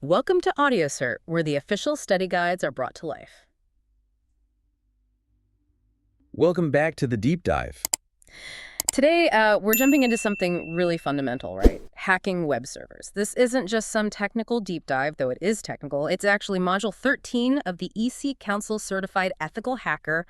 Welcome to AudioCert, where the official study guides are brought to life. Welcome back to the deep dive. Today, we're jumping into something really fundamental, right? Hacking web servers. This isn't just some technical deep dive, though it is technical. It's actually Module 13 of the EC Council Certified Ethical Hacker,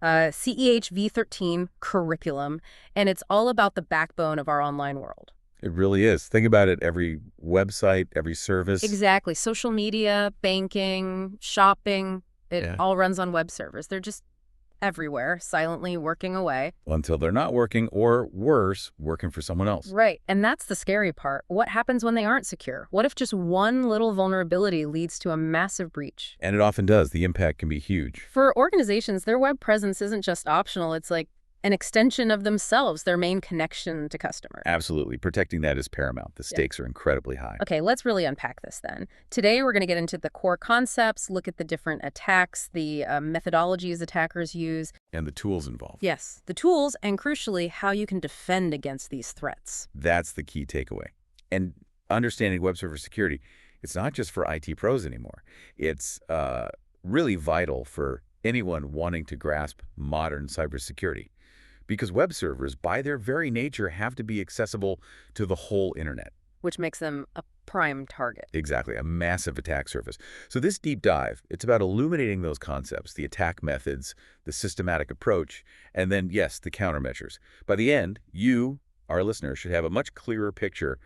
CEHv13 curriculum, and it's all about the backbone of our online world. It really is. Think about it, every website, every service. Exactly. Social media, banking, shopping, it all runs on web servers. They're just everywhere, silently working away. Until they're not working, or worse, working for someone else. Right. And that's the scary part. What happens when they aren't secure? What if just one little vulnerability leads to a massive breach? And it often does. The impact can be huge. For organizations, their web presence isn't just optional. It's like an extension of themselves, their main connection to customers. Absolutely. Protecting that is paramount. The stakes are incredibly high. Okay, let's really unpack this then. Today, we're going to get into the core concepts, look at the different attacks, the methodologies attackers use. And the tools involved. Yes, the tools, and crucially, how you can defend against these threats. That's the key takeaway. And understanding web server security, it's not just for IT pros anymore. It's really vital for anyone wanting to grasp modern cybersecurity. Because web servers, by their very nature, have to be accessible to the whole internet. Which makes them a prime target. Exactly, a massive attack surface. So this deep dive, it's about illuminating those concepts, the attack methods, the systematic approach, and then, yes, the countermeasures. By the end, you, our listener, should have a much clearer picture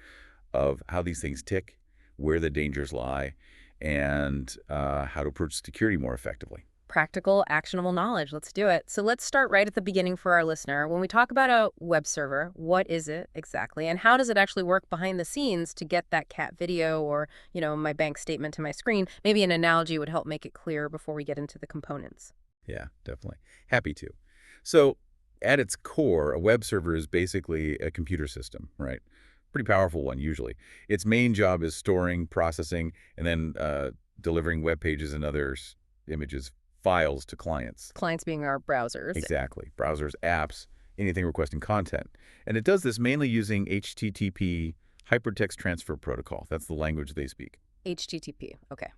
of how these things tick, where the dangers lie, and how to approach security more effectively. Practical, actionable knowledge. Let's do it. So let's start right at the beginning for our listener. When we talk about a web server, what is it exactly? And how does it actually work behind the scenes to get that cat video or, my bank statement to my screen? Maybe an analogy would help make it clear before we get into the components. Yeah, definitely. Happy to. So at its core, a web server is basically a computer system, right? Pretty powerful one, usually. Its main job is storing, processing, and then delivering web pages and other images, files to clients. Clients being our browsers. Exactly. Browsers, apps, anything requesting content. And it does this mainly using HTTP, Hypertext Transfer Protocol. That's the language they speak. HTTP. Okay.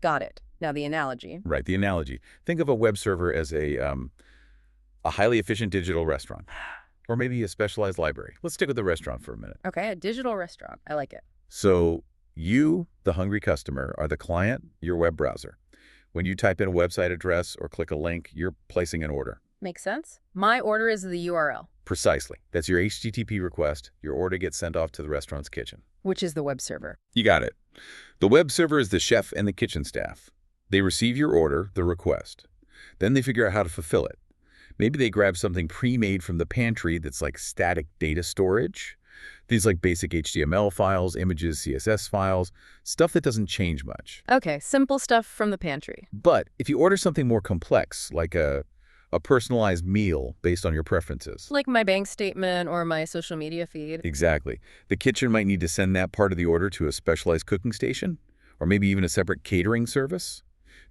Got it. Now the analogy. Right, the analogy. Think of a web server as a highly efficient digital restaurant, or maybe a specialized library. Let's stick with the restaurant for a minute. Okay, a digital restaurant. I like it. So you, the hungry customer, are the client, your web browser. When you type in a website address or click a link, you're placing an order. Makes sense. My order is the URL. Precisely. That's your HTTP request. Your order gets sent off to the restaurant's kitchen. Which is the web server. You got it. The web server is the chef and the kitchen staff. They receive your order, the request. Then they figure out how to fulfill it. Maybe they grab something pre-made from the pantry that's like static data storage. These like basic HTML files, images, CSS files, stuff that doesn't change much. Okay, simple stuff from the pantry. But if you order something more complex, like a personalized meal based on your preferences. Like my bank statement or my social media feed. Exactly. The kitchen might need to send that part of the order to a specialized cooking station, or maybe even a separate catering service.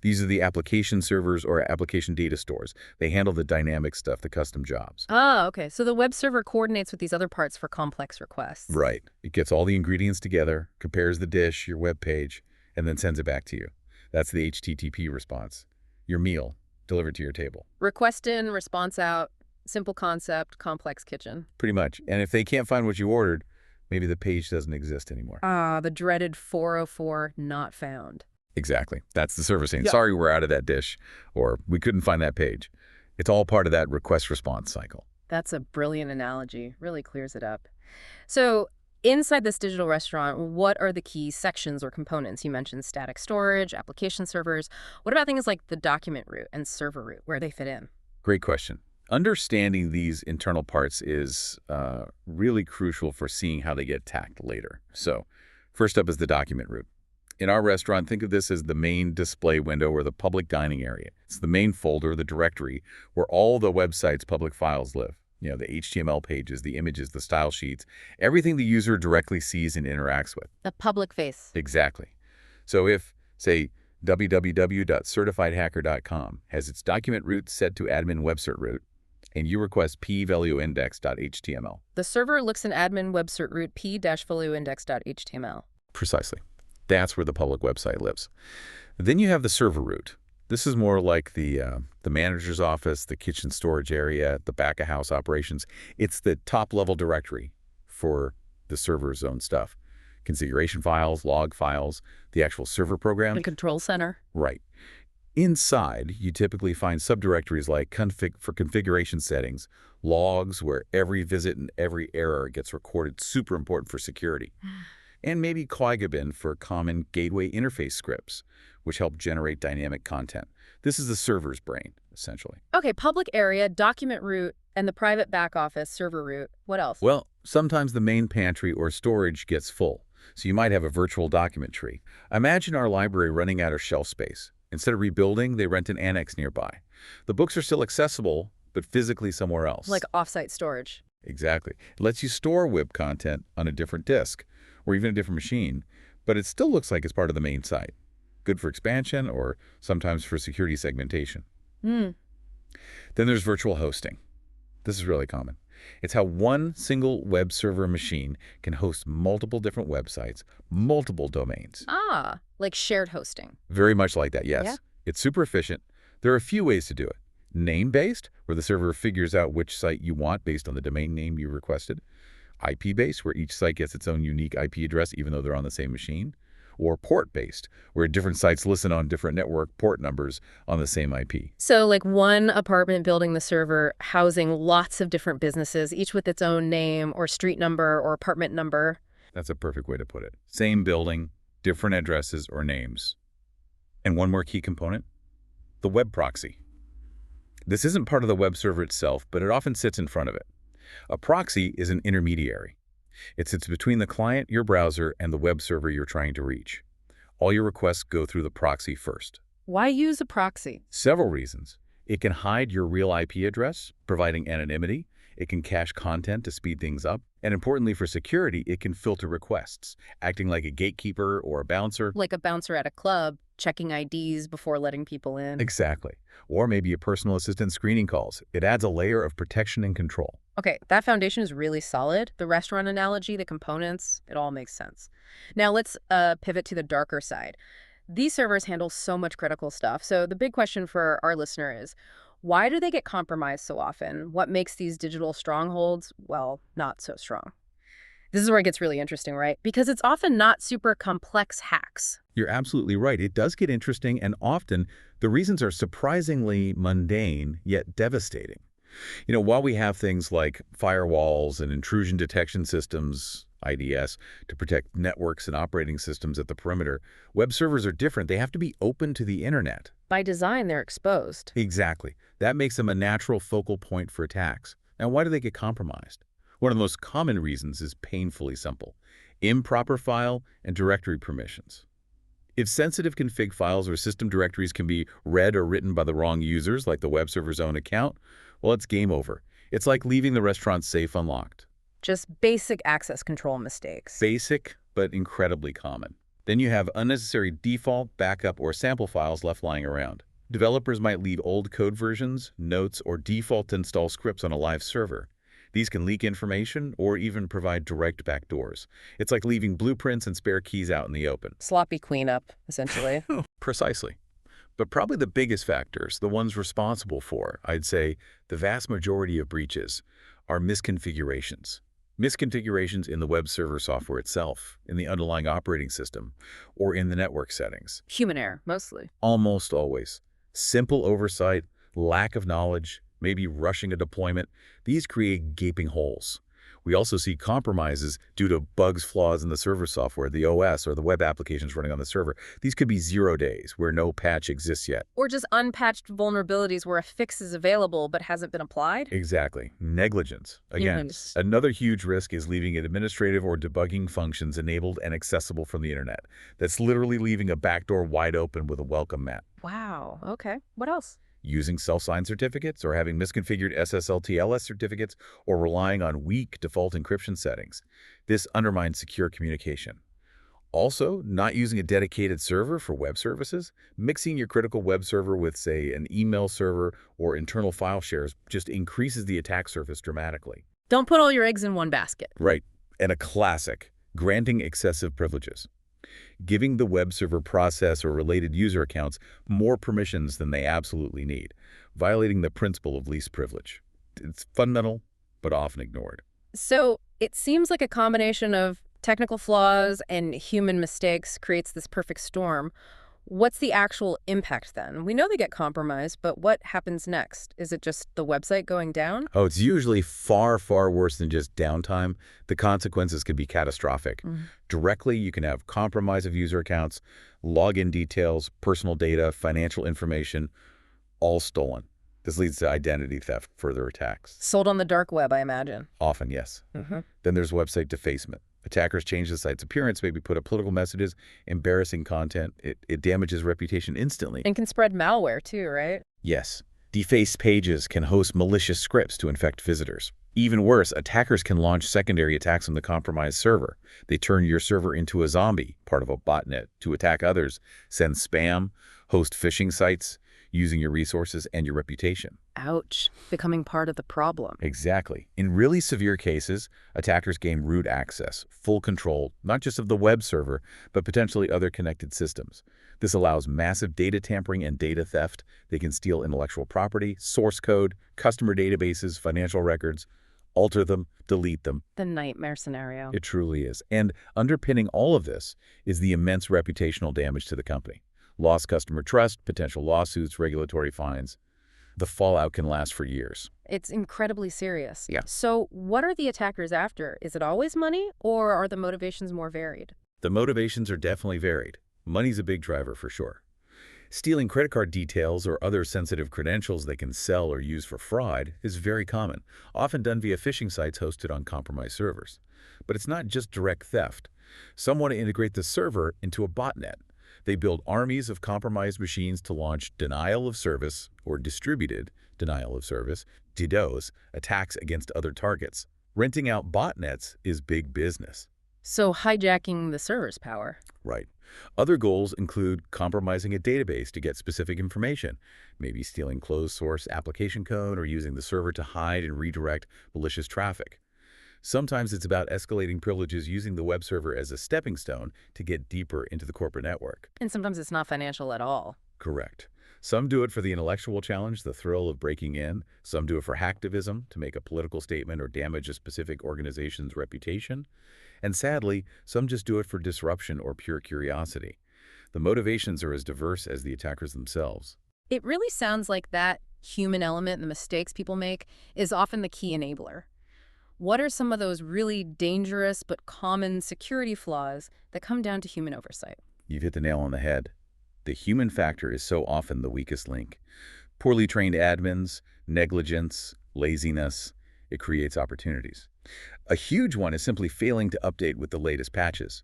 These are the application servers or application data stores. They handle the dynamic stuff, the custom jobs. Ah, okay. So the web server coordinates with these other parts for complex requests. Right. It gets all the ingredients together, compares the dish, your web page, and then sends it back to you. That's the HTTP response. Your meal delivered to your table. Request in, response out, simple concept, complex kitchen. Pretty much. And if they can't find what you ordered, maybe the page doesn't exist anymore. Ah, the dreaded 404 not found. Exactly. That's the server saying, Yeah. Sorry, we're out of that dish, or we couldn't find that page. It's all part of that request-response cycle. That's a brilliant analogy. Really clears it up. So inside this digital restaurant, what are the key sections or components? You mentioned static storage, application servers. What about things like the document route and server route, where they fit in? Great question. Understanding these internal parts is really crucial for seeing how they get attacked later. So first up is the document route. In our restaurant, think of this as the main display window or the public dining area. It's the main folder, the directory, where all the website's public files live. The HTML pages, the images, the style sheets, everything the user directly sees and interacts with. The public face. Exactly. So if, say, www.certifiedhacker.com has its document route set to admin web cert route, and you request p-valueindex.html. The server looks in admin web cert route p-valueindex.html. Precisely. That's where the public website lives. Then you have the server root. This is more like the manager's office, the kitchen storage area, the back-of-house operations. It's the top-level directory for the server's own stuff. Configuration files, log files, the actual server program. The control center. Right. Inside, you typically find subdirectories like config for configuration settings, logs where every visit and every error gets recorded, super important for security, and maybe bin for common gateway interface scripts, which help generate dynamic content. This is the server's brain, essentially. Okay, public area, document root, and the private back office server root. What else? Well, sometimes the main pantry or storage gets full, so you might have a virtual document tree. Imagine our library running out of shelf space. Instead of rebuilding, they rent an annex nearby. The books are still accessible, but physically somewhere else. Like offsite storage. Exactly. It lets you store web content on a different disk or even a different machine, but it still looks like it's part of the main site. Good for expansion or sometimes for security segmentation. Hmm. Then there's virtual hosting. This is really common. It's how one single web server machine can host multiple different websites, multiple domains. Ah, like shared hosting. Very much like that, yes. Yeah. It's super efficient. There are a few ways to do it. Name-based, where the server figures out which site you want based on the domain name you requested. IP-based, where each site gets its own unique IP address even though they're on the same machine. Or port-based, where different sites listen on different network port numbers on the same IP. So like one apartment building the server housing lots of different businesses, each with its own name or street number or apartment number. That's a perfect way to put it. Same building, different addresses or names. And one more key component, the web proxy. This isn't part of the web server itself, but it often sits in front of it. A proxy is an intermediary. It sits between the client, your browser, and the web server you're trying to reach. All your requests go through the proxy first. Why use a proxy? Several reasons. It can hide your real IP address, providing anonymity. It can cache content to speed things up. And importantly for security, it can filter requests, acting like a gatekeeper or a bouncer. Like a bouncer at a club, checking IDs before letting people in. Exactly. Or maybe a personal assistant screening calls. It adds a layer of protection and control. Okay, that foundation is really solid. The restaurant analogy, the components, it all makes sense. Now let's pivot to the darker side. These servers handle so much critical stuff. So the big question for our listener is, why do they get compromised so often? What makes these digital strongholds, well, not so strong? This is where it gets really interesting, right? Because it's often not super complex hacks. You're absolutely right. It does get interesting, and often the reasons are surprisingly mundane, yet devastating. While we have things like firewalls and intrusion detection systems, IDS, to protect networks and operating systems at the perimeter, web servers are different. They have to be open to the internet. By design, they're exposed. Exactly. That makes them a natural focal point for attacks. Now, why do they get compromised? One of the most common reasons is painfully simple: improper file and directory permissions. If sensitive config files or system directories can be read or written by the wrong users, like the web server's own account, well, it's game over. It's like leaving the restaurant safe unlocked. Just basic access control mistakes. Basic, but incredibly common. Then you have unnecessary default, backup, or sample files left lying around. Developers might leave old code versions, notes, or default install scripts on a live server. These can leak information or even provide direct backdoors. It's like leaving blueprints and spare keys out in the open. Sloppy cleanup, essentially. Precisely. But probably the biggest factors, the ones responsible for, I'd say, the vast majority of breaches, are misconfigurations. Misconfigurations in the web server software itself, in the underlying operating system, or in the network settings. Human error, mostly. Almost always. Simple oversight, lack of knowledge, maybe rushing a deployment, these create gaping holes. We also see compromises due to bugs, flaws in the server software, the OS, or the web applications running on the server. These could be 0 days, where no patch exists yet. Or just unpatched vulnerabilities where a fix is available but hasn't been applied. Exactly. Negligence. Again, another huge risk is leaving administrative or debugging functions enabled and accessible from the internet. That's literally leaving a backdoor wide open with a welcome mat. Wow. Okay. What else? Using self-signed certificates or having misconfigured SSL/TLS certificates or relying on weak default encryption settings. This undermines secure communication. Also, not using a dedicated server for web services, mixing your critical web server with, say, an email server or internal file shares just increases the attack surface dramatically. Don't put all your eggs in one basket. Right. And a classic, granting excessive privileges. giving the web server process or related user accounts more permissions than they absolutely need, violating the principle of least privilege. It's fundamental, but often ignored. So it seems like a combination of technical flaws and human mistakes creates this perfect storm. What's the actual impact then? We know they get compromised, but what happens next? Is it just the website going down? Oh, it's usually far, far worse than just downtime. The consequences can be catastrophic. Mm. Directly, you can have compromise of user accounts, login details, personal data, financial information, all stolen. This leads to identity theft, further attacks. Sold on the dark web, I imagine. Often, yes. Hmm. Then there's website defacement. Attackers change the site's appearance, maybe put up political messages, embarrassing content. It damages reputation instantly. And can spread malware too, right? Yes. Defaced pages can host malicious scripts to infect visitors. Even worse, attackers can launch secondary attacks on the compromised server. They turn your server into a zombie, part of a botnet, to attack others, send spam, host phishing sites, using your resources and your reputation. Ouch. Becoming part of the problem. Exactly. In really severe cases, attackers gain root access, full control, not just of the web server, but potentially other connected systems. This allows massive data tampering and data theft. They can steal intellectual property, source code, customer databases, financial records, alter them, delete them. The nightmare scenario. It truly is. And underpinning all of this is the immense reputational damage to the company. Lost customer trust, potential lawsuits, regulatory fines. The fallout can last for years. It's incredibly serious. Yeah. So what are the attackers after? Is it always money, or are the motivations more varied? The motivations are definitely varied. Money's a big driver for sure. Stealing credit card details or other sensitive credentials they can sell or use for fraud is very common, often done via phishing sites hosted on compromised servers. But it's not just direct theft. Some want to integrate the server into a botnet. They build armies of compromised machines to launch denial of service or distributed denial of service, DDoS, attacks against other targets. Renting out botnets is big business. So hijacking the server's power. Right. Other goals include compromising a database to get specific information, maybe stealing closed source application code or using the server to hide and redirect malicious traffic. Sometimes it's about escalating privileges using the web server as a stepping stone to get deeper into the corporate network. And sometimes it's not financial at all. Correct. Some do it for the intellectual challenge, the thrill of breaking in. Some do it for hacktivism, to make a political statement or damage a specific organization's reputation. And sadly, some just do it for disruption or pure curiosity. The motivations are as diverse as the attackers themselves. It really sounds like that human element and the mistakes people make is often the key enabler. What are some of those really dangerous but common security flaws that come down to human oversight? You've hit the nail on the head. The human factor is so often the weakest link. Poorly trained admins, negligence, laziness, it creates opportunities. A huge one is simply failing to update with the latest patches.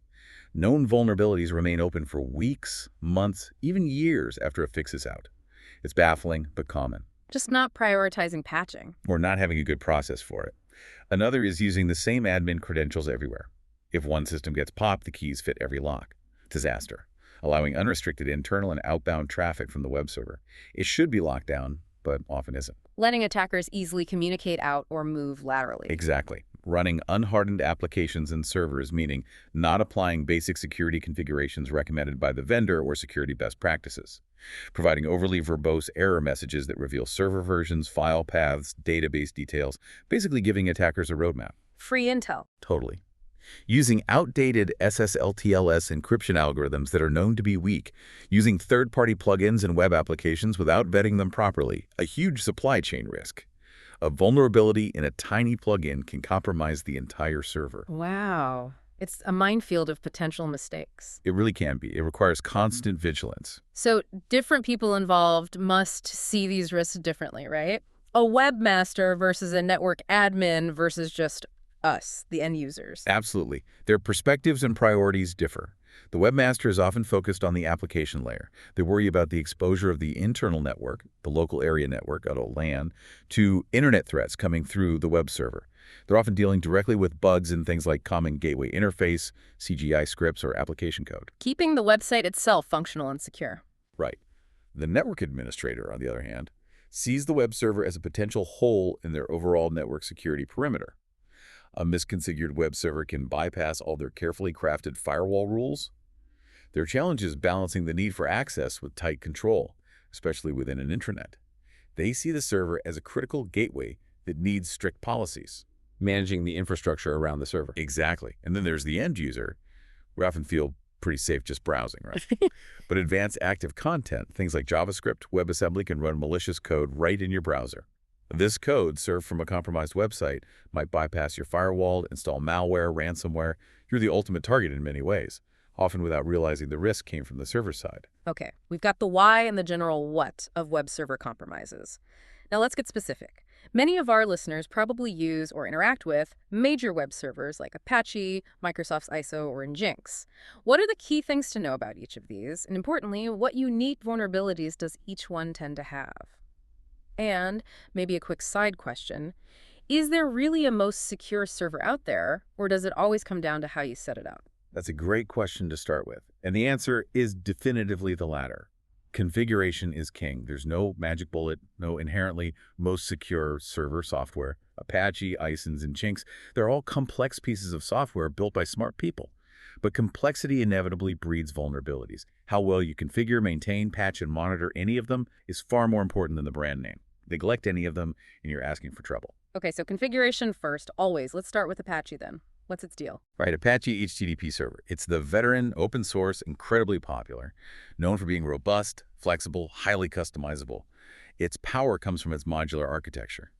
Known vulnerabilities remain open for weeks, months, even years after a fix is out. It's baffling, but common. Just not prioritizing patching. Or not having a good process for it. Another is using the same admin credentials everywhere. If one system gets popped, the keys fit every lock. Disaster. Allowing unrestricted internal and outbound traffic from the web server. It should be locked down, but often isn't. Letting attackers easily communicate out or move laterally. Exactly. Running unhardened applications and servers, meaning not applying basic security configurations recommended by the vendor or security best practices. Providing overly verbose error messages that reveal server versions, file paths, database details, basically giving attackers a roadmap. Free intel. Totally. Using outdated SSL/TLS encryption algorithms that are known to be weak, using third-party plugins and web applications without vetting them properly, a huge supply chain risk. A vulnerability in a tiny plugin can compromise the entire server. Wow. It's a minefield of potential mistakes. It really can be. It requires constant vigilance. So different people involved must see these risks differently, right? A webmaster versus a network admin versus just us, the end users. Absolutely. Their perspectives and priorities differ. The webmaster is often focused on the application layer. They worry about the exposure of the internal network, the local area network, LAN, to internet threats coming through the web server. They're often dealing directly with bugs in things like common gateway interface, CGI scripts, or application code. Keeping the website itself functional and secure. Right. The network administrator, on the other hand, sees the web server as a potential hole in their overall network security perimeter. A misconfigured web server can bypass all their carefully crafted firewall rules. Their challenge is balancing the need for access with tight control, especially within an intranet. They see the server as a critical gateway that needs strict policies. Managing the infrastructure around the server. Exactly. And then there's the end user. We often feel pretty safe just browsing, right? But advanced active content, things like JavaScript, WebAssembly, can run malicious code right in your browser. This code, served from a compromised website, might bypass your firewall, install malware, ransomware. You're the ultimate target in many ways, often without realizing the risk came from the server side. Okay, we've got the why and the general what of web server compromises. Now let's get specific. Many of our listeners probably use or interact with major web servers like Apache, Microsoft's ISO, or Nginx. What are the key things to know about each of these? And importantly, what unique vulnerabilities does each one tend to have? And maybe a quick side question, is there really a most secure server out there, or does it always come down to how you set it up? That's a great question to start with. And the answer is definitively the latter. Configuration is king. There's no magic bullet, no inherently most secure server software. Apache, IIS, and Nginx, they're all complex pieces of software built by smart people. But complexity inevitably breeds vulnerabilities. How well you configure, maintain, patch, and monitor any of them is far more important than the brand name. Neglect any of them, and you're asking for trouble. Okay, so configuration first, always. Let's start with Apache then. What's its deal? Right, Apache HTTP server. It's the veteran, open source, incredibly popular, known for being robust, flexible, highly customizable. Its power comes from its modular architecture.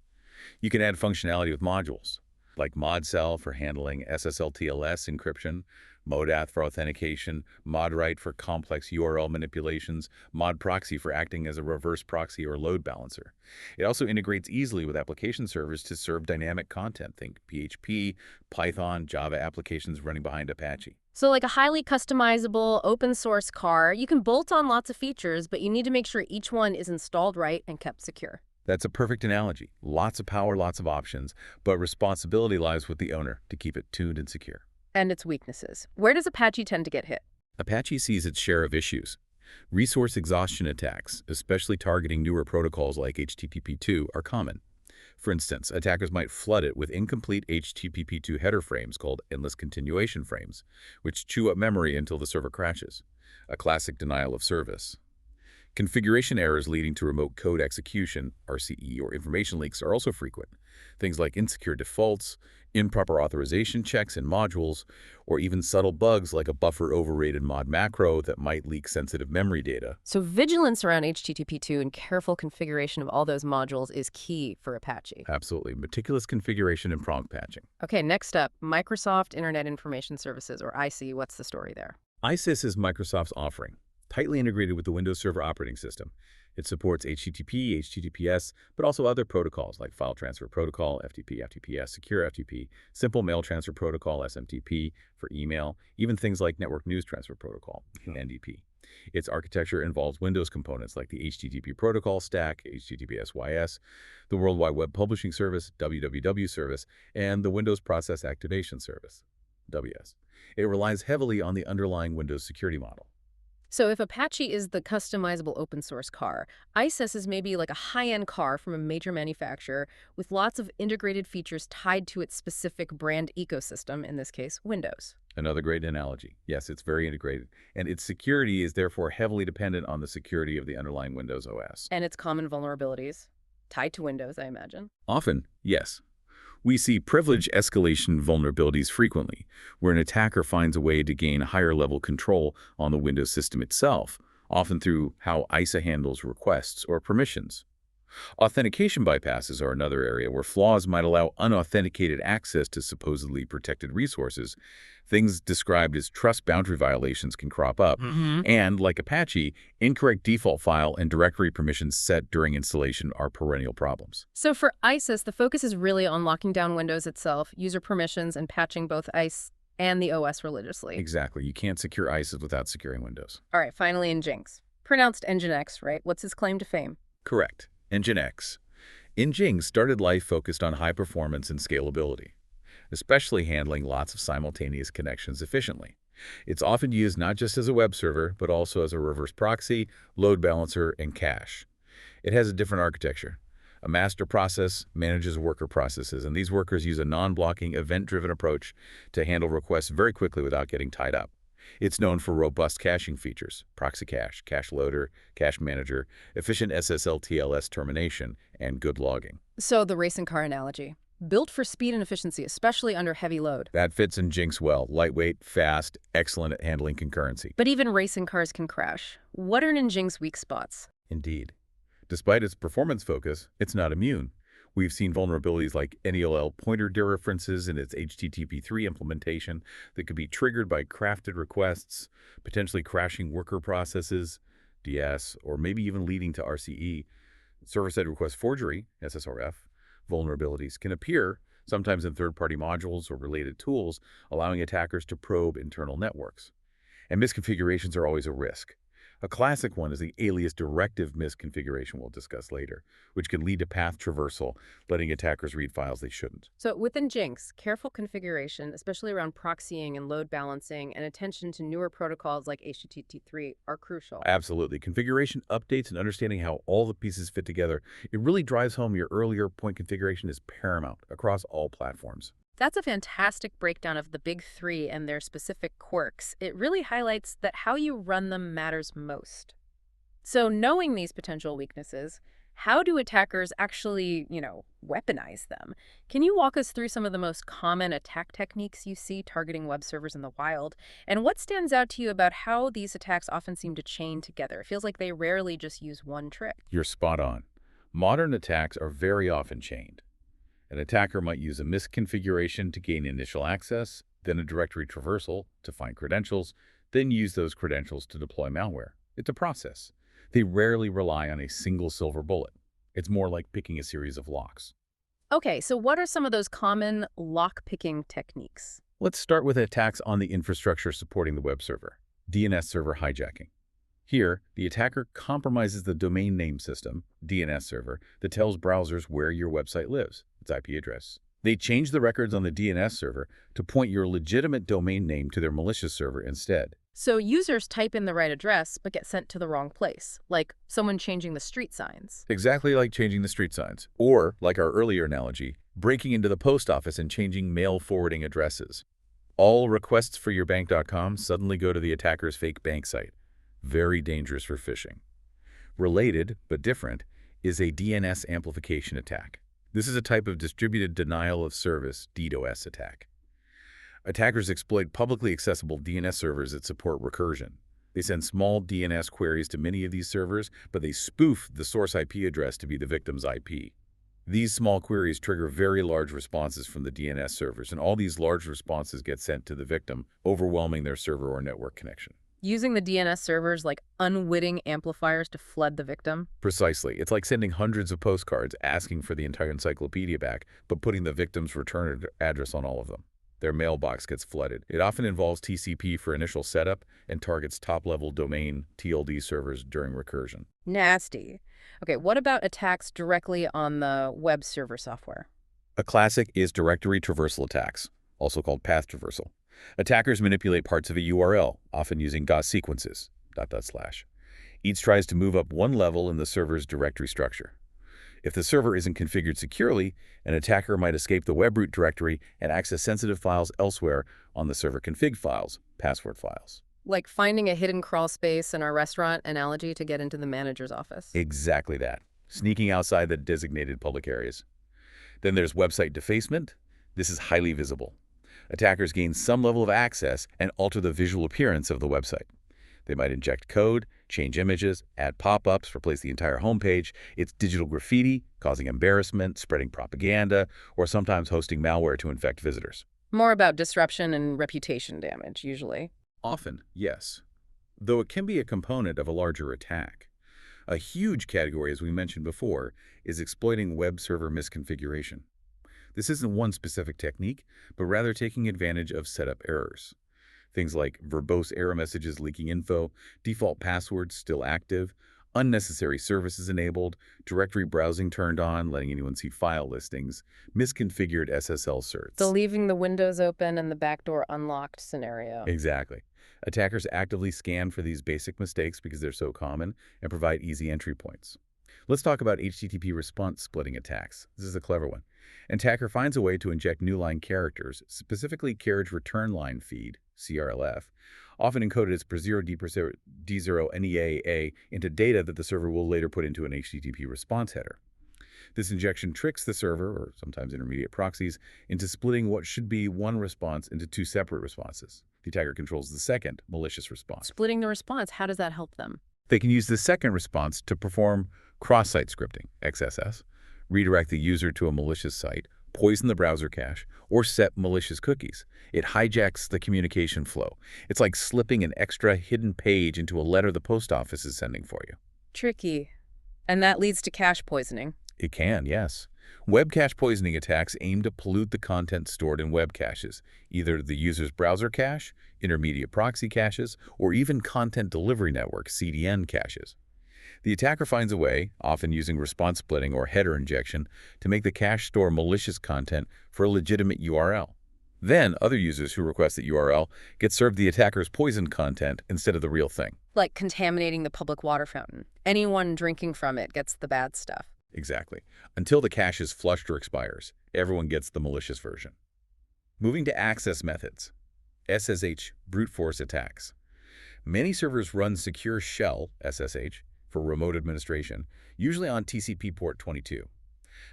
You can add functionality with modules, like ModCell for handling SSL/TLS encryption, Modath for authentication, ModWrite for complex URL manipulations, ModProxy for acting as a reverse proxy or load balancer. It also integrates easily with application servers to serve dynamic content. Think PHP, Python, Java applications running behind Apache. So like a highly customizable open source car, you can bolt on lots of features, but you need to make sure each one is installed right and kept secure. That's a perfect analogy. Lots of power, lots of options, but responsibility lies with the owner to keep it tuned and secure. And its weaknesses. Where does Apache tend to get hit? Apache sees its share of issues. Resource exhaustion attacks, especially targeting newer protocols like HTTP2, are common. For instance, attackers might flood it with incomplete HTTP2 header frames called endless continuation frames, which chew up memory until the server crashes. A classic denial of service. Configuration errors leading to remote code execution, RCE, or information leaks are also frequent. Things like insecure defaults, improper authorization checks in modules, or even subtle bugs like a buffer overrated mod macro that might leak sensitive memory data. So vigilance around HTTP2 and careful configuration of all those modules is key for Apache. Absolutely. Meticulous configuration and prompt patching. Okay, next up, Microsoft Internet Information Services, or IC. What's the story there? IIS is Microsoft's offering, tightly integrated with the Windows Server operating system. It supports HTTP, HTTPS, but also other protocols like File Transfer Protocol, FTP, FTPS, Secure FTP, Simple Mail Transfer Protocol, SMTP, for email, even things like Network News Transfer Protocol, NDP. Its architecture involves Windows components like the HTTP Protocol Stack, HTTPS/YS, the World Wide Web Publishing Service, WWW Service, and the Windows Process Activation Service, WS. It relies heavily on the underlying Windows security model. So if Apache is the customizable open source car, IIS is maybe like a high-end car from a major manufacturer with lots of integrated features tied to its specific brand ecosystem, in this case, Windows. Another great analogy. Yes, it's very integrated, and its security is therefore heavily dependent on the security of the underlying Windows OS. And its common vulnerabilities, tied to Windows, I imagine. Often, yes. We see privilege escalation vulnerabilities frequently, where an attacker finds a way to gain higher-level control on the Windows system itself, often through how ISA handles requests or permissions. Authentication bypasses are another area where flaws might allow unauthenticated access to supposedly protected resources. Things described as trust boundary violations can crop up. And, like Apache, incorrect default file and directory permissions set during installation are perennial problems. So for IIS, the focus is really on locking down Windows itself, user permissions, and patching both IIS and the OS religiously. Exactly. You can't secure IIS without securing Windows. All right, finally, Nginx. Pronounced Nginx, right? What's his claim to fame? Correct. Nginx. Nginx started life focused on high performance and scalability, especially handling lots of simultaneous connections efficiently. It's often used not just as a web server, but also as a reverse proxy, load balancer, and cache. It has a different architecture. A master process manages worker processes, and these workers use a non-blocking, event-driven approach to handle requests very quickly without getting tied up. It's known for robust caching features, proxy cache, cache loader, cache manager, efficient SSL/TLS termination, and good logging. So the racing car analogy. Built for speed and efficiency, especially under heavy load. That fits in Nginx well. Lightweight, fast, excellent at handling concurrency. But even racing cars can crash. What are Nginx weak spots? Indeed. Despite its performance focus, it's not immune. We've seen vulnerabilities like NELL pointer dereferences in its HTTP3 implementation that could be triggered by crafted requests, potentially crashing worker processes, DS, or maybe even leading to RCE. Server-side request forgery, SSRF, vulnerabilities can appear sometimes in third-party modules or related tools, allowing attackers to probe internal networks. And misconfigurations are always a risk. A classic one is the Alias directive misconfiguration we'll discuss later, which can lead to path traversal, letting attackers read files they shouldn't. So within Nginx, careful configuration, especially around proxying and load balancing, and attention to newer protocols like HTTP3 are crucial. Absolutely. Configuration updates and understanding how all the pieces fit together, it really drives home your earlier point configuration is paramount across all platforms. That's a fantastic breakdown of the big three and their specific quirks. It really highlights that how you run them matters most. So knowing these potential weaknesses, how do attackers actually, weaponize them? Can you walk us through some of the most common attack techniques you see targeting web servers in the wild? And what stands out to you about how these attacks often seem to chain together? It feels like they rarely just use one trick. You're spot on. Modern attacks are very often chained. An attacker might use a misconfiguration to gain initial access, then a directory traversal to find credentials, then use those credentials to deploy malware. It's a process. They rarely rely on a single silver bullet. It's more like picking a series of locks. Okay, so what are some of those common lock-picking techniques? Let's start with attacks on the infrastructure supporting the web server. DNS Server Hijacking. Here, the attacker compromises the domain name system, DNS server, that tells browsers where your website lives, its IP address. They change the records on the DNS server to point your legitimate domain name to their malicious server instead. So users type in the right address but get sent to the wrong place, like someone changing the street signs. Exactly like changing the street signs. Or, like our earlier analogy, breaking into the post office and changing mail forwarding addresses. All requests for your bank.com suddenly go to the attacker's fake bank site. Very dangerous for phishing. Related, but different, is a DNS Amplification Attack. This is a type of distributed denial of service, DDoS attack. Attackers exploit publicly accessible DNS servers that support recursion. They send small DNS queries to many of these servers, but they spoof the source IP address to be the victim's IP. These small queries trigger very large responses from the DNS servers, and all these large responses get sent to the victim, overwhelming their server or network connection. Using the DNS servers like unwitting amplifiers to flood the victim? Precisely. It's like sending hundreds of postcards asking for the entire encyclopedia back, but putting the victim's return address on all of them. Their mailbox gets flooded. It often involves TCP for initial setup and targets top-level domain TLD servers during recursion. Nasty. Okay, what about attacks directly on the web server software? A classic is directory traversal attacks, also called path traversal. Attackers manipulate parts of a URL, often using DOS sequences, .. Each tries to move up one level in the server's directory structure. If the server isn't configured securely, an attacker might escape the web root directory and access sensitive files elsewhere on the server config files, password files. Like finding a hidden crawl space in our restaurant analogy to get into the manager's office. Exactly that. Sneaking outside the designated public areas. Then there's website defacement. This is highly visible. Attackers gain some level of access and alter the visual appearance of the website. They might inject code, change images, add pop-ups, replace the entire homepage. It's digital graffiti, causing embarrassment, spreading propaganda, or sometimes hosting malware to infect visitors. More about disruption and reputation damage, usually. Often, yes. Though it can be a component of a larger attack. A huge category, as we mentioned before, is exploiting web server misconfiguration. This isn't one specific technique, but rather taking advantage of setup errors. Things like verbose error messages leaking info, default passwords still active, unnecessary services enabled, directory browsing turned on, letting anyone see file listings, misconfigured SSL certs. The leaving the windows open and the backdoor unlocked scenario. Exactly. Attackers actively scan for these basic mistakes because they're so common and provide easy entry points. Let's talk about HTTP response splitting attacks. This is a clever one. An attacker finds a way to inject new line characters, specifically carriage return line feed, CRLF, often encoded as per 0 D0 NEAA into data that the server will later put into an HTTP response header. This injection tricks the server, or sometimes intermediate proxies, into splitting what should be one response into two separate responses. The attacker controls the second, malicious response. Splitting the response, how does that help them? They can use the second response to perform cross-site scripting, XSS, redirect the user to a malicious site, poison the browser cache, or set malicious cookies. It hijacks the communication flow. It's like slipping an extra hidden page into a letter the post office is sending for you. Tricky. And that leads to cache poisoning. It can, yes. Web cache poisoning attacks aim to pollute the content stored in web caches, either the user's browser cache, intermediate proxy caches, or even content delivery network, CDN caches. The attacker finds a way, often using response splitting or header injection, to make the cache store malicious content for a legitimate URL. Then, other users who request that URL get served the attacker's poisoned content instead of the real thing. Like contaminating the public water fountain. Anyone drinking from it gets the bad stuff. Exactly. Until the cache is flushed or expires, everyone gets the malicious version. Moving to access methods. SSH brute force attacks. Many servers run secure shell, SSH, for remote administration, usually on TCP port 22.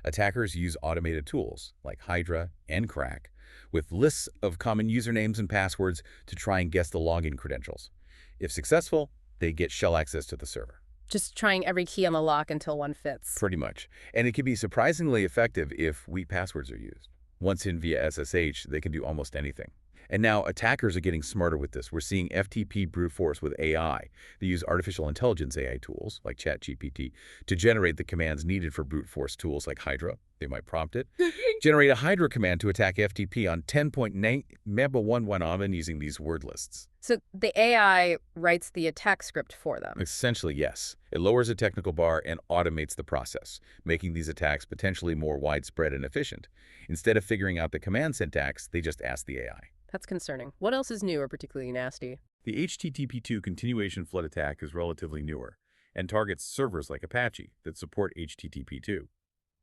Attackers use automated tools like Hydra and Crack with lists of common usernames and passwords to try and guess the login credentials. If successful, they get shell access to the server. Just trying every key on the lock until one fits. Pretty much. And it can be surprisingly effective if weak passwords are used. Once in via SSH, they can do almost anything. And now attackers are getting smarter with this. We're seeing FTP Brute Force with AI. They use artificial intelligence AI tools like ChatGPT to generate the commands needed for brute force tools like Hydra. They might prompt it. Generate a Hydra command to attack FTP on 10.9 MB11 using these word lists. So the AI writes the attack script for them. Essentially, yes. It lowers the technical bar and automates the process, making these attacks potentially more widespread and efficient. Instead of figuring out the command syntax, they just ask the AI. That's concerning. What else is new or particularly nasty? The HTTP2 continuation flood attack is relatively newer and targets servers like Apache that support HTTP2.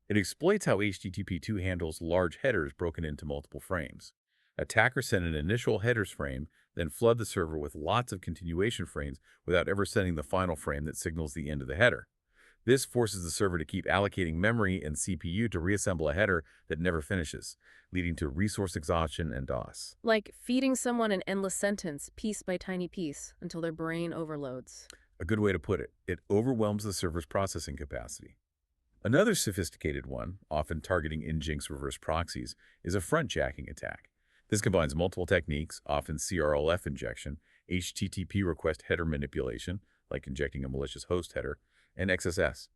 It exploits how HTTP2 handles large headers broken into multiple frames. Attackers send an initial headers frame, then flood the server with lots of continuation frames without ever sending the final frame that signals the end of the header. This forces the server to keep allocating memory and CPU to reassemble a header that never finishes, leading to resource exhaustion and DOS. Like feeding someone an endless sentence, piece by tiny piece, until their brain overloads. A good way to put it. It overwhelms the server's processing capacity. Another sophisticated one, often targeting Nginx reverse proxies, is a frontjacking attack. This combines multiple techniques, often CRLF injection, HTTP request header manipulation, like injecting a malicious host header, and XSS.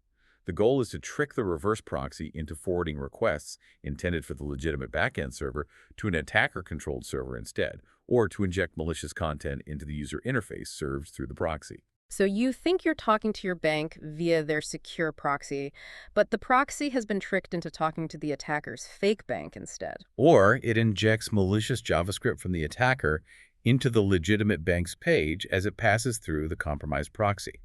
The goal is to trick the reverse proxy into forwarding requests intended for the legitimate backend server to an attacker-controlled server instead, or to inject malicious content into the user interface served through the proxy. So you think you're talking to your bank via their secure proxy, but the proxy has been tricked into talking to the attacker's fake bank instead. Or it injects malicious JavaScript from the attacker into the legitimate bank's page as it passes through the compromised proxy.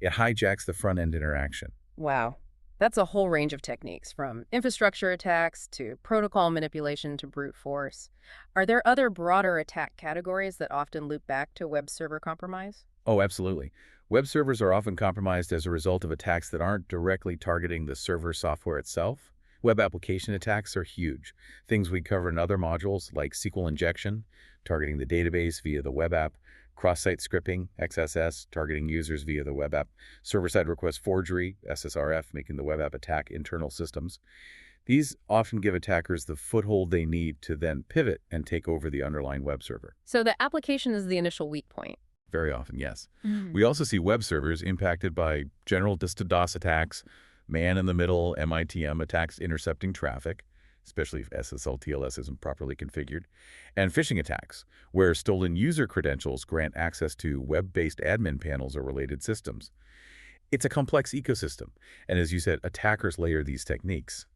It hijacks the front-end interaction. Wow. That's a whole range of techniques, from infrastructure attacks to protocol manipulation to brute force. Are there other broader attack categories that often loop back to web server compromise? Oh, absolutely. Web servers are often compromised as a result of attacks that aren't directly targeting the server software itself. Web application attacks are huge. Things we cover in other modules like SQL injection, targeting the database via the web app, cross-site scripting, XSS, targeting users via the web app, server-side request forgery, SSRF, making the web app attack internal systems. These often give attackers the foothold they need to then pivot and take over the underlying web server. So the application is the initial weak point. Very often, yes. We also see web servers impacted by general DOS attacks, man-in-the-middle MITM attacks intercepting traffic, especially if SSL/TLS isn't properly configured, and phishing attacks, where stolen user credentials grant access to web-based admin panels or related systems. It's a complex ecosystem, and as you said, attackers layer these techniques.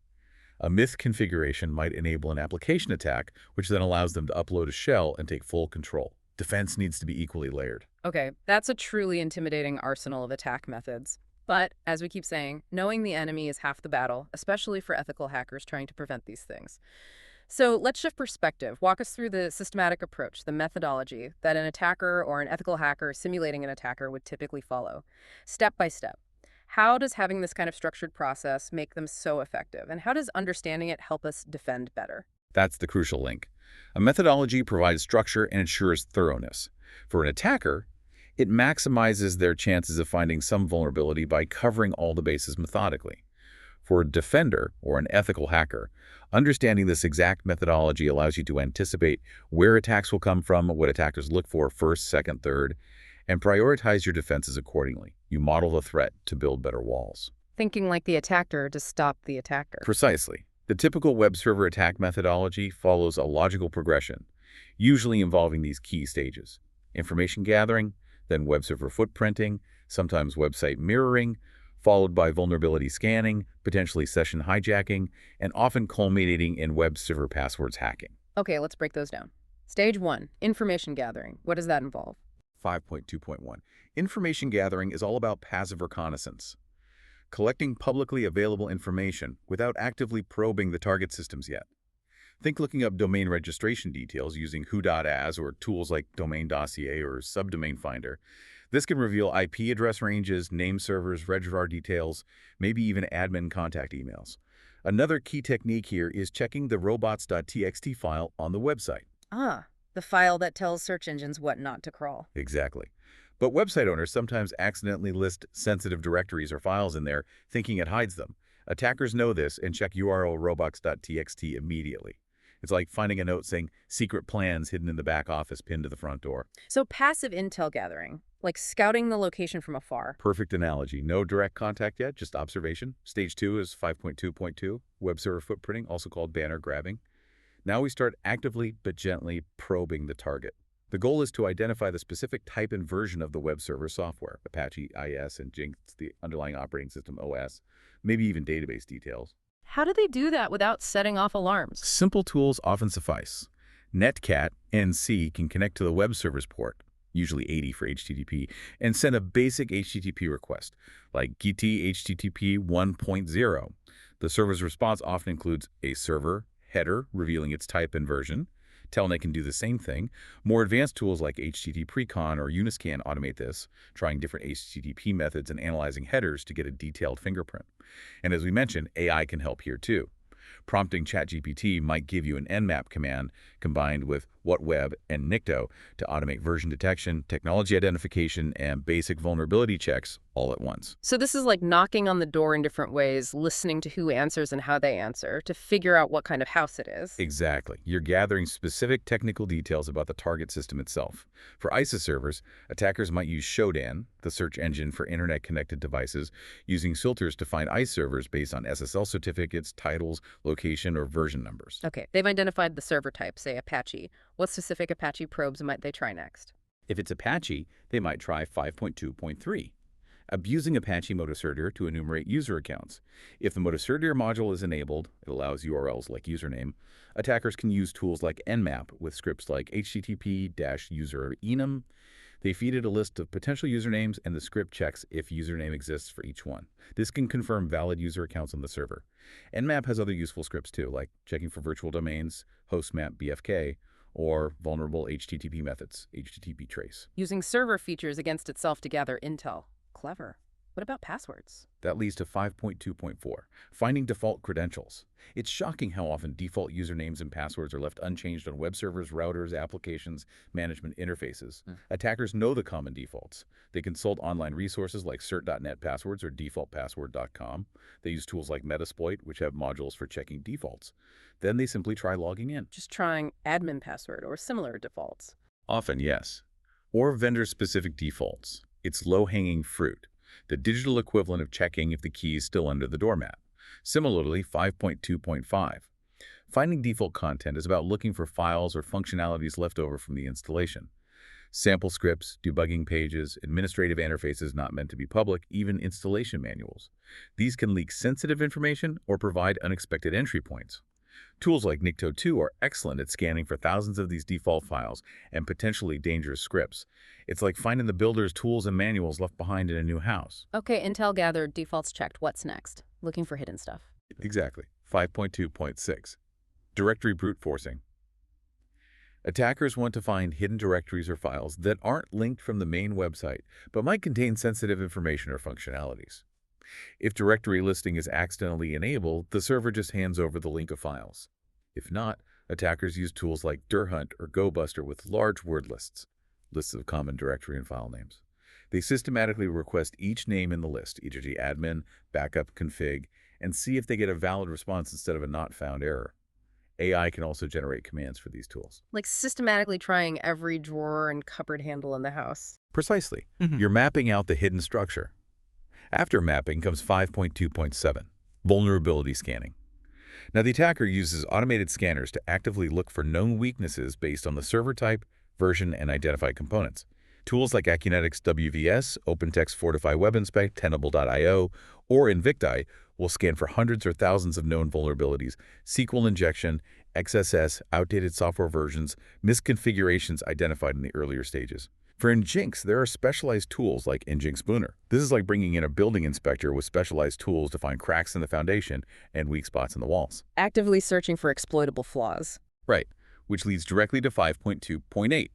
A myth configuration might enable an application attack, which then allows them to upload a shell and take full control. Defense needs to be equally layered. Okay, that's a truly intimidating arsenal of attack methods. But, as we keep saying, knowing the enemy is half the battle, especially for ethical hackers trying to prevent these things. So let's shift perspective. Walk us through the systematic approach, the methodology that an attacker or an ethical hacker simulating an attacker would typically follow, step by step. How does having this kind of structured process make them so effective? And how does understanding it help us defend better? That's the crucial link. A methodology provides structure and ensures thoroughness. For an attacker, it maximizes their chances of finding some vulnerability by covering all the bases methodically. For a defender or an ethical hacker, understanding this exact methodology allows you to anticipate where attacks will come from, what attackers look for first, second, third, and prioritize your defenses accordingly. You model the threat to build better walls. Thinking like the attacker to stop the attacker. Precisely. The typical web server attack methodology follows a logical progression, usually involving these key stages: information gathering, then web server footprinting, sometimes website mirroring, followed by vulnerability scanning, potentially session hijacking, and often culminating in web server passwords hacking. Okay, let's break those down. Stage 1, information gathering. What does that involve? 5.2.1. Information gathering is all about passive reconnaissance, collecting publicly available information without actively probing the target systems yet. Think looking up domain registration details using who.as or tools like Domain Dossier or Subdomain Finder. This can reveal IP address ranges, name servers, registrar details, maybe even admin contact emails. Another key technique here is checking the robots.txt file on the website. Ah, the file that tells search engines what not to crawl. Exactly. But website owners sometimes accidentally list sensitive directories or files in there, thinking it hides them. Attackers know this and check URL robots.txt immediately. It's like finding a note saying secret plans hidden in the back office pinned to the front door. So passive intel gathering, like scouting the location from afar. Perfect analogy. No direct contact yet, just observation. Stage 2 is 5.2.2, web server footprinting, also called banner grabbing. Now we start actively but gently probing the target. The goal is to identify the specific type and version of the web server software, Apache, IIS, and Nginx, the underlying operating system OS, maybe even database details. How do they do that without setting off alarms? Simple tools often suffice. Netcat NC can connect to the web server's port, usually 80 for HTTP, and send a basic HTTP request, like GT HTTP 1.0. The server's response often includes a server header revealing its type and version. Telnet can do the same thing. More advanced tools like HTTP Precon or Uniscan automate this, trying different HTTP methods and analyzing headers to get a detailed fingerprint. And as we mentioned, AI can help here too. Prompting ChatGPT might give you an Nmap command combined with WhatWeb and Nikto to automate version detection, technology identification, and basic vulnerability checks all at once. So this is like knocking on the door in different ways, listening to who answers and how they answer to figure out what kind of house it is. Exactly. You're gathering specific technical details about the target system itself. For IIS servers, attackers might use Shodan, the search engine for internet-connected devices, using filters to find IIS servers based on SSL certificates, titles, location, or version numbers. Okay, they've identified the server type, say Apache. What specific Apache probes might they try next? If it's Apache, they might try 5.2.3, abusing Apache Motosertier to enumerate user accounts. If the Motosertier module is enabled, it allows URLs like username. Attackers can use tools like Nmap with scripts like http-user-enum. They feed it a list of potential usernames, and the script checks if username exists for each one. This can confirm valid user accounts on the server. Nmap has other useful scripts too, like checking for virtual domains, hostmap BFK, or vulnerable HTTP methods, HTTP trace. Using server features against itself to gather intel. Clever. What about passwords? That leads to 5.2.4, finding default credentials. It's shocking how often default usernames and passwords are left unchanged on web servers, routers, applications, management interfaces. Attackers know the common defaults. They consult online resources like cert.net passwords or defaultpassword.com. They use tools like Metasploit, which have modules for checking defaults. Then they simply try logging in. Just trying admin password or similar defaults. Often, yes. Or vendor-specific defaults. It's low-hanging fruit, the digital equivalent of checking if the key is still under the doormat. Similarly, 5.2.5. Finding default content is about looking for files or functionalities left over from the installation. Sample scripts, debugging pages, administrative interfaces not meant to be public, even installation manuals. These can leak sensitive information or provide unexpected entry points. Tools like Nikto 2 are excellent at scanning for thousands of these default files and potentially dangerous scripts. It's like finding the builder's tools and manuals left behind in a new house. Okay, intel gathered, defaults checked. What's next? Looking for hidden stuff. Exactly. 5.2.6. Directory brute forcing. Attackers want to find hidden directories or files that aren't linked from the main website, but might contain sensitive information or functionalities. If directory listing is accidentally enabled, the server just hands over the link of files. If not, attackers use tools like dirhunt or GoBuster with large word lists of common directory and file names. They systematically request each name in the list, e.g. admin, backup, config, and see if they get a valid response instead of a not found error. AI can also generate commands for these tools. Like systematically trying every drawer and cupboard handle in the house. Precisely. You're mapping out the hidden structure. After mapping comes 5.2.7, vulnerability scanning. Now, the attacker uses automated scanners to actively look for known weaknesses based on the server type, version, and identified components. Tools like Akunetics WVS, OpenText Fortify Web Inspect, Tenable.io, or Invicti will scan for hundreds or thousands of known vulnerabilities, SQL injection, XSS, outdated software versions, misconfigurations identified in the earlier stages. For Nginx, there are specialized tools like Nginx Spooner. This is like bringing in a building inspector with specialized tools to find cracks in the foundation and weak spots in the walls. Actively searching for exploitable flaws. Right, which leads directly to 5.2.8,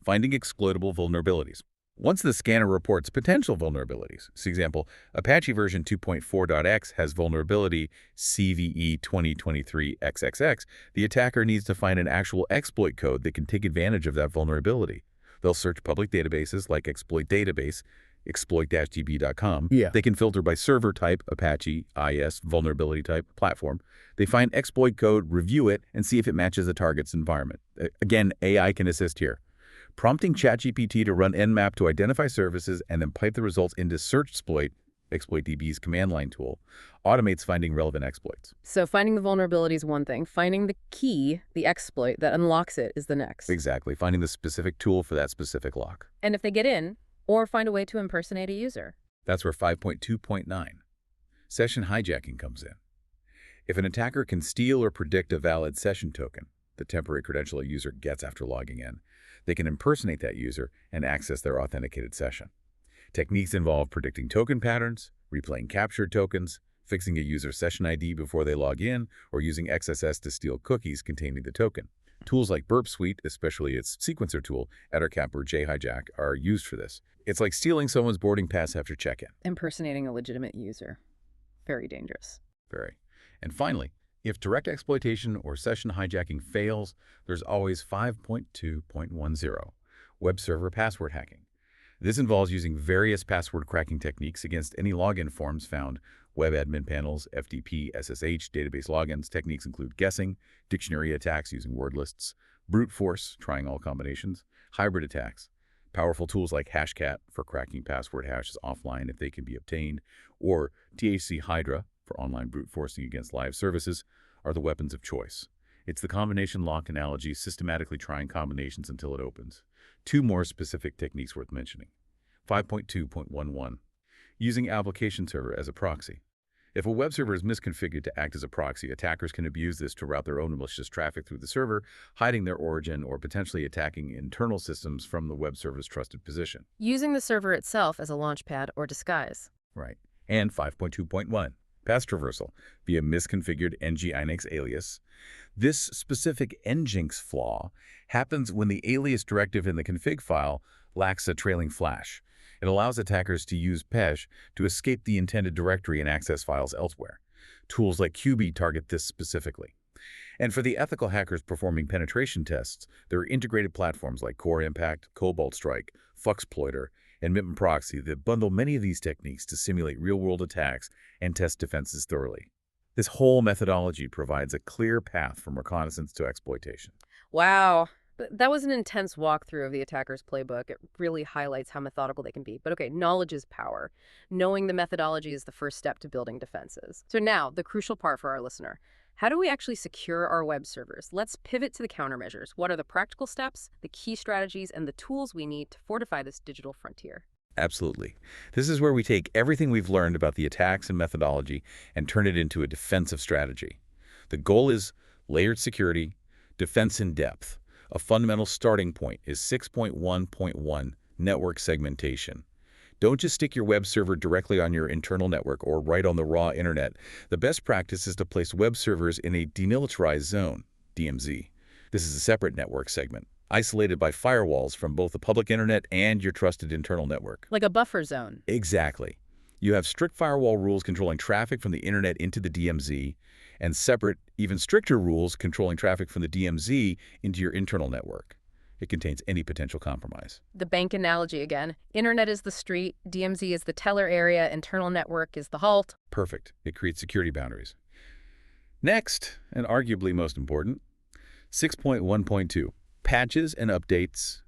finding exploitable vulnerabilities. Once the scanner reports potential vulnerabilities, for example, Apache version 2.4.x has vulnerability CVE2023XXX, the attacker needs to find an actual exploit code that can take advantage of that vulnerability. They'll search public databases like exploit database, exploit-db.com. They can filter by server type, Apache, IIS, vulnerability type, platform. They find exploit code, review it, and see if it matches the target's environment. Again, AI can assist here. Prompting ChatGPT to run nmap to identify services and then pipe the results into searchsploit, exploit-db's command line tool, automates finding relevant exploits. So finding the vulnerability is one thing. Finding the key, the exploit that unlocks it, is the next. Exactly. Finding the specific tool for that specific lock. And if they get in, or find a way to impersonate a user. That's where 5.2.9, session hijacking comes in. If an attacker can steal or predict a valid session token, the temporary credential a user gets after logging in, they can impersonate that user and access their authenticated session. Techniques involve predicting token patterns, replaying captured tokens, fixing a user's session ID before they log in, or using XSS to steal cookies containing the token. Tools like Burp Suite, especially its sequencer tool, Ettercap or JHijack, are used for this. It's like stealing someone's boarding pass after check-in. Impersonating a legitimate user. Very dangerous. Very. And finally, if direct exploitation or session hijacking fails, there's always 5.2.10, web server password hacking. This involves using various password cracking techniques against any login forms found. Web admin panels, FTP, SSH, database logins. Techniques include guessing, dictionary attacks using word lists, brute force, trying all combinations, hybrid attacks. Powerful tools like Hashcat for cracking password hashes offline if they can be obtained, or THC Hydra for online brute forcing against live services are the weapons of choice. It's the combination lock analogy, systematically trying combinations until it opens. Two more specific techniques worth mentioning. 5.2.11, using application server as a proxy. If a web server is misconfigured to act as a proxy, attackers can abuse this to route their own malicious traffic through the server, hiding their origin or potentially attacking internal systems from the web server's trusted position. Using the server itself as a launchpad or disguise. Right. And 5.2.1, pass traversal via misconfigured Nginx alias. This specific Nginx flaw happens when the alias directive in the config file lacks a trailing flash. It allows attackers to use PESH to escape the intended directory and access files elsewhere. Tools like QB target this specifically. And for the ethical hackers performing penetration tests, there are integrated platforms like Core Impact, Cobalt Strike, Fuxploiter, and MIPM Proxy that bundle many of these techniques to simulate real-world attacks and test defenses thoroughly. This whole methodology provides a clear path from reconnaissance to exploitation. Wow. That was an intense walkthrough of the attacker's playbook. It really highlights how methodical they can be. But okay, knowledge is power. Knowing the methodology is the first step to building defenses. So now, the crucial part for our listener. How do we actually secure our web servers? Let's pivot to the countermeasures. What are the practical steps, the key strategies, and the tools we need to fortify this digital frontier? Absolutely. This is where we take everything we've learned about the attacks and methodology and turn it into a defensive strategy. The goal is layered security, defense in depth. A fundamental starting point is 6.1.1, network segmentation. Don't just stick your web server directly on your internal network or right on the raw internet. The best practice is to place web servers in a demilitarized zone. DMZ. This is a separate network segment, isolated by firewalls from both the public internet and your trusted internal network. Like a buffer zone. Exactly. You have strict firewall rules controlling traffic from the internet into the DMZ, and separate, even stricter rules controlling traffic from the DMZ into your internal network. It contains any potential compromise. The bank analogy again. Internet is the street, DMZ is the teller area, internal network is the halt. Perfect. It creates security boundaries. Next, and arguably most important, 6.1.2, patches and updates.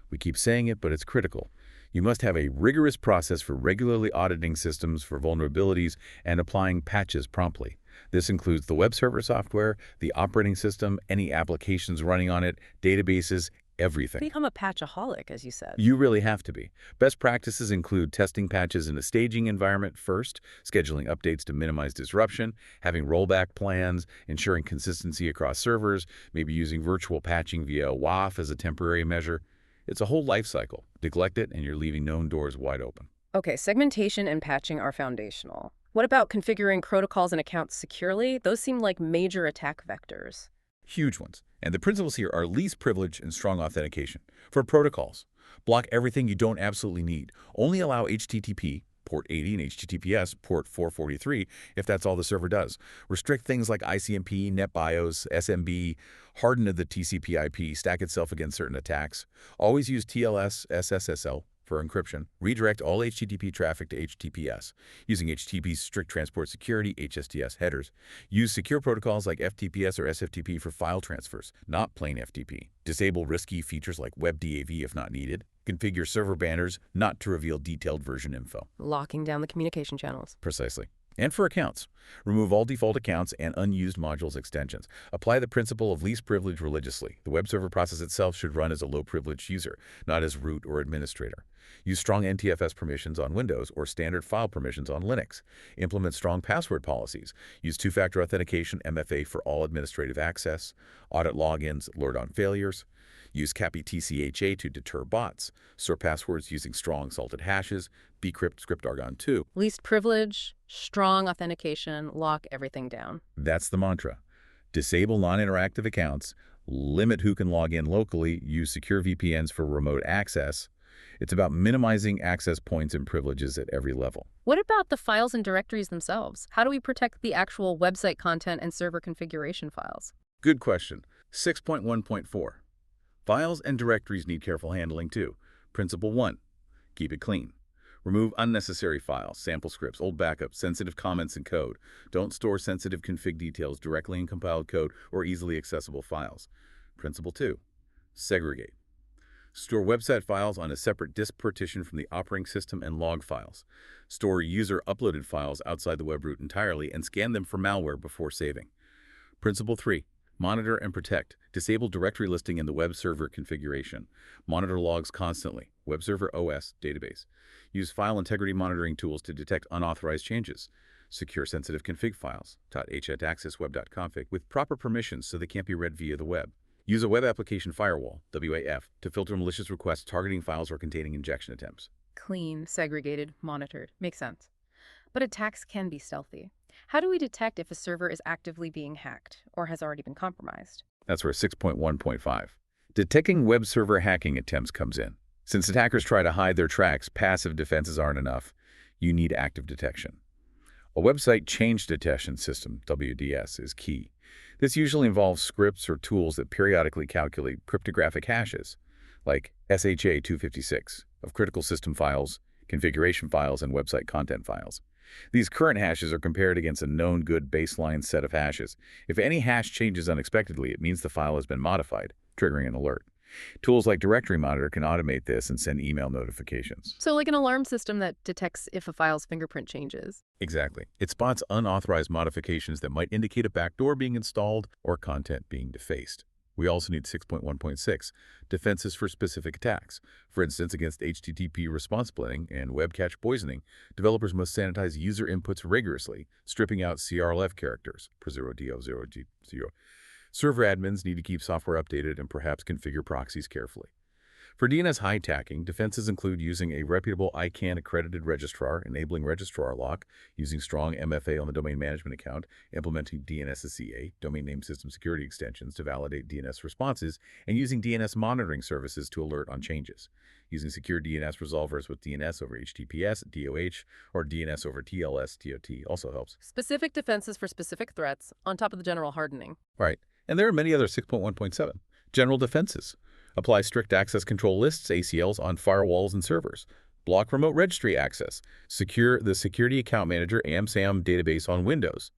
We keep saying it, but it's critical. You must have a rigorous process for regularly auditing systems for vulnerabilities and applying patches promptly. This includes the web server software, the operating system, any applications running on it, databases, everything. Become a patchaholic, as you said. You really have to be. Best practices include testing patches in a staging environment first, scheduling updates to minimize disruption, having rollback plans, ensuring consistency across servers, maybe using virtual patching via WAF as a temporary measure. It's a whole life cycle. Neglect it, and you're leaving known doors wide open. Okay, segmentation and patching are foundational. What about configuring protocols and accounts securely? Those seem like major attack vectors. Huge ones. And the principles here are least privilege and strong authentication. For protocols, block everything you don't absolutely need. Only allow HTTP, port 80, and HTTPS, port 443, if that's all the server does. Restrict things like ICMP, NetBIOS, SMB, harden the TCP/IP, stack itself against certain attacks. Always use TLS, SSSL for encryption. Redirect all HTTP traffic to HTTPS, using HTTP's strict transport security, HSTS headers. Use secure protocols like FTPS or SFTP for file transfers, not plain FTP. Disable risky features like WebDAV if not needed. Configure server banners, not to reveal detailed version info. Locking down the communication channels. Precisely. And for accounts, remove all default accounts and unused modules extensions. Apply the principle of least privilege religiously. The web server process itself should run as a low-privileged user, not as root or administrator. Use strong NTFS permissions on Windows or standard file permissions on Linux. Implement strong password policies. Use two-factor authentication, MFA, for all administrative access. Audit logins, alert on failures. Use CAPI-TCHA to deter bots. Store passwords using strong salted hashes. Bcrypt, script Argon 2. Least privilege, strong authentication, lock everything down. That's the mantra. Disable non-interactive accounts. Limit who can log in locally. Use secure VPNs for remote access. It's about minimizing access points and privileges at every level. What about the files and directories themselves? How do we protect the actual website content and server configuration files? Good question. 6.1.4. Files and directories need careful handling too. Principle 1. Keep it clean. Remove unnecessary files, sample scripts, old backups, sensitive comments and code. Don't store sensitive config details directly in compiled code or easily accessible files. Principle 2. Segregate. Store website files on a separate disk partition from the operating system and log files. Store user-uploaded files outside the web root entirely and scan them for malware before saving. Principle 3. Monitor and protect. Disable directory listing in the web server configuration. Monitor logs constantly. Web server OS database. Use file integrity monitoring tools to detect unauthorized changes. Secure sensitive config files. .htaccessweb.config with proper permissions so they can't be read via the web. Use a web application firewall, WAF, to filter malicious requests targeting files or containing injection attempts. Clean, segregated, monitored. Makes sense. But attacks can be stealthy. How do we detect if a server is actively being hacked or has already been compromised? That's where 6.1.5. Detecting web server hacking attempts comes in. Since attackers try to hide their tracks, passive defenses aren't enough. You need active detection. A website change detection system, WDS, is key. This usually involves scripts or tools that periodically calculate cryptographic hashes, like SHA-256, of critical system files, configuration files, and website content files. These current hashes are compared against a known good baseline set of hashes. If any hash changes unexpectedly, it means the file has been modified, triggering an alert. Tools like Directory Monitor can automate this and send email notifications. So like an alarm system that detects if a file's fingerprint changes. Exactly. It spots unauthorized modifications that might indicate a backdoor being installed or content being defaced. We also need 6.1.6, defenses for specific attacks. For instance, against HTTP response splitting and web cache poisoning, developers must sanitize user inputs rigorously, stripping out CRLF characters, per0do0g0. Server admins need to keep software updated and perhaps configure proxies carefully. For DNS hijacking, defenses include using a reputable ICANN-accredited registrar, enabling registrar lock, using strong MFA on the domain management account, implementing DNSSCA, domain name system security extensions to validate DNS responses, and using DNS monitoring services to alert on changes. Using secure DNS resolvers with DNS over HTTPS, DOH, or DNS over TLS, TOT also helps. Specific defenses for specific threats on top of the general hardening. Right. And there are many other 6.1.7. General defenses. Apply strict access control lists, ACLs, on firewalls and servers. Block remote registry access. Secure the Security Account Manager AMSAM database on Windows.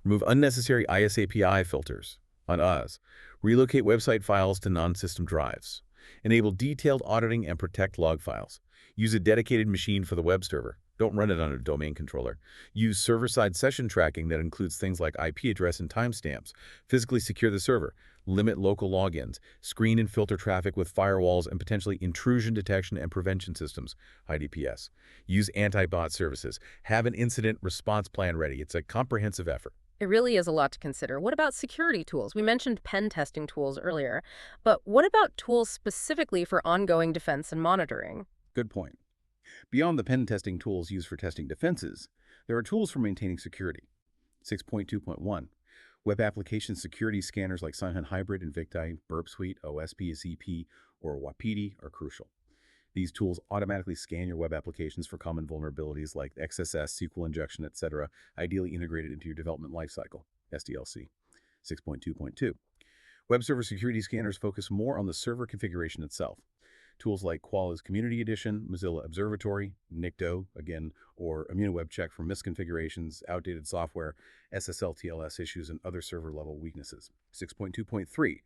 Remove unnecessary IIS API filters on IIS. Relocate website files to non-system drives. Enable detailed auditing and protect log files. Use a dedicated machine for the web server. Don't run it on a domain controller. Use server-side session tracking that includes things like IP address and timestamps. Physically secure the server. Limit local logins. Screen and filter traffic with firewalls and potentially intrusion detection and prevention systems, IDPS. Use anti-bot services. Have an incident response plan ready. It's a comprehensive effort. It really is a lot to consider. What about security tools? We mentioned pen testing tools earlier, but what about tools specifically for ongoing defense and monitoring? Good point. Beyond the pen testing tools used for testing defenses, there are tools for maintaining security. 6.2.1. Web application security scanners like SignHunt Hybrid, Invicti, Burp Suite, OSPZP, or Wapiti are crucial. These tools automatically scan your web applications for common vulnerabilities like XSS, SQL injection, etc., ideally integrated into your development lifecycle, SDLC. 6.2.2. Web server security scanners focus more on the server configuration itself. Tools like Qualys Community Edition, Mozilla Observatory, Nikto, again, or ImmunoWebCheck for misconfigurations, outdated software, SSL TLS issues, and other server-level weaknesses. 6.2.3.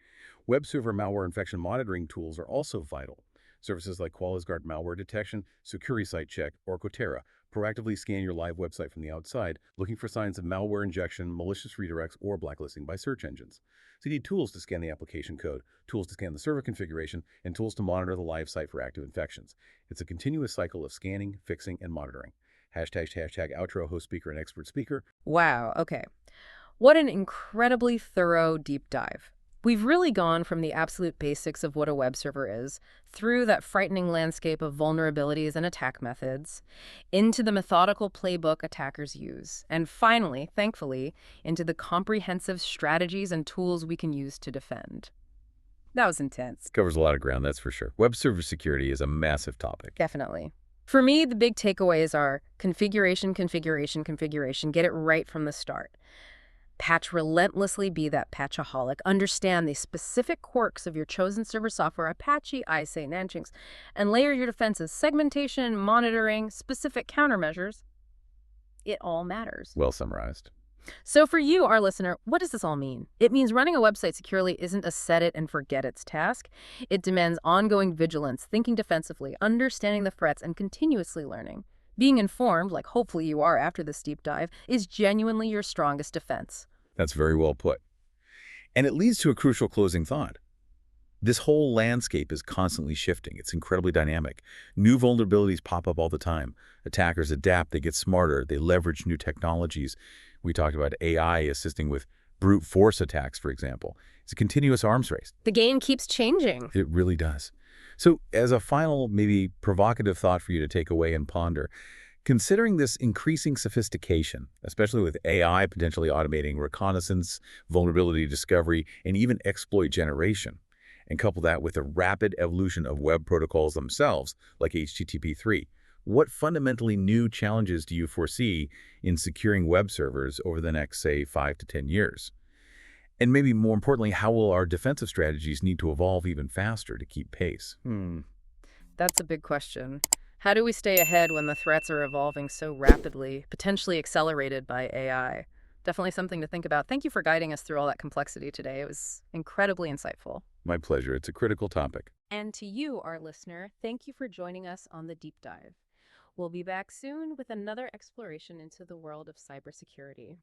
Web server malware infection monitoring tools are also vital. Services like QualisGuard malware detection, SecuriSite Check, or Cotera proactively scan your live website from the outside, looking for signs of malware injection, malicious redirects, or blacklisting by search engines. So you need tools to scan the application code, tools to scan the server configuration, and tools to monitor the live site for active infections. It's a continuous cycle of scanning, fixing, and monitoring. Hashtag outro, host speaker, and expert speaker. Wow, okay. What an incredibly thorough deep dive. We've really gone from the absolute basics of what a web server is, through that frightening landscape of vulnerabilities and attack methods, into the methodical playbook attackers use, and finally, thankfully, into the comprehensive strategies and tools we can use to defend. That was intense. Covers a lot of ground, that's for sure. Web server security is a massive topic. Definitely. For me, the big takeaways are configuration, configuration, configuration. Get it right from the start. Patch relentlessly, be that patchaholic. Understand the specific quirks of your chosen server software, Apache, IIS, Nginx, and layer your defenses, segmentation, monitoring, specific countermeasures. It all matters. Well summarized. So for you, our listener, what does this all mean? It means running a website securely isn't a set it and forget it's task. It demands ongoing vigilance, thinking defensively, understanding the threats, and continuously learning. Being informed, like hopefully you are after this deep dive, is genuinely your strongest defense. That's very well put. And it leads to a crucial closing thought. This whole landscape is constantly shifting. It's incredibly dynamic. New vulnerabilities pop up all the time. Attackers adapt, they get smarter, they leverage new technologies. We talked about AI assisting with brute force attacks, for example. It's a continuous arms race. The game keeps changing. It really does. So as a final, maybe provocative thought for you to take away and ponder, considering this increasing sophistication, especially with AI potentially automating reconnaissance, vulnerability discovery, and even exploit generation, and couple that with the rapid evolution of web protocols themselves, like HTTP 3, what fundamentally new challenges do you foresee in securing web servers over the next, say, 5 to 10 years? And maybe more importantly, how will our defensive strategies need to evolve even faster to keep pace? That's a big question. How do we stay ahead when the threats are evolving so rapidly, potentially accelerated by AI? Definitely something to think about. Thank you for guiding us through all that complexity today. It was incredibly insightful. My pleasure. It's a critical topic. And to you, our listener, thank you for joining us on the deep dive. We'll be back soon with another exploration into the world of cybersecurity.